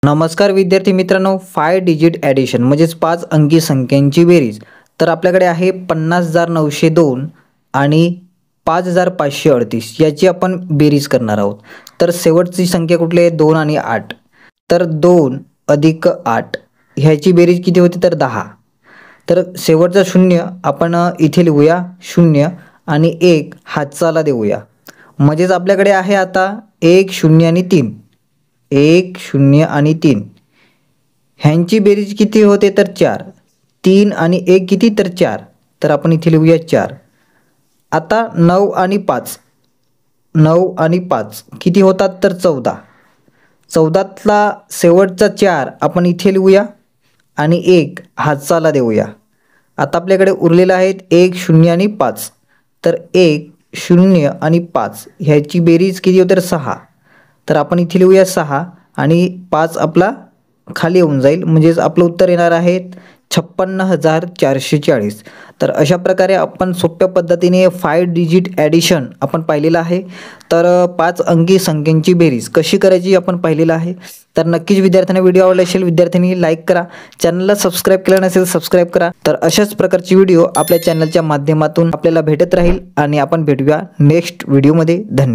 नमस्कार विद्यार्थी मित्रांनो, 5 डिजिट ॲडिशन म्हणजेच 5 अंकी संख्यांची बेरीज. तर आपल्याकडे आहे 50,902 आणि 5,538 याची आपण बेरीज करणार आहोत. तर शेवटची संख्या कुठली आहे? 2 आणि 8. तर 2 अधिक 8 ह्याची बेरीज किती होती? तर 10. तर शेवटचा शून्य आपण इथे लिहूया 0 आणि 1 हातचाला देऊया. म्हणजेच आपल्याकडे आहे आता 1 0 आणि 3. 1 0 आणि 3 ह्यांची बेरीज किती होते? तर 4. 3 आणि 1 किती? तर 4. तर आपण इथे लिहूया 4. आता 9 आणि 5. 9 आणि 5 किती होतात? तर 14. 14तला शेवटचा 4 आपण इथे लिहूया आणि 1 हातचाला देऊया. आता आपल्याकडे उरलेलं आहेत 1 0 आणि 5. तर 1 0 आणि 5 ह्याची बेरीज किती होते? तर 6. तर आपण इथे लिहूया 6 आणि 5 आपला खाली येऊन जाईल. म्हणजेच आपलं उत्तर येणार आहे 56,440. तर अशा प्रकारे आपण सोप्या पद्धतीने 5 डिजिट ॲडिशन आपण पाहिलेलं आहे. तर 5 अंकी संख्यांची बेरीज कशी करायची आपण पाहिलेलं आहे. तर नक्कीच विद्यार्थ्यांना व्हिडिओ आवडला असेल, विद्यार्थ्यांनी लाईक करा, चॅनलला सबस्क्राईब केलं नसेल सबस्क्राईब करा. तर अशाच प्रकारची व्हिडिओ आपल्या चॅनलच्या माध्यमातून आपल्याला भेटत राहील आणि आपण भेटूया नेक्स्ट व्हिडिओमध्ये. धन्यवाद.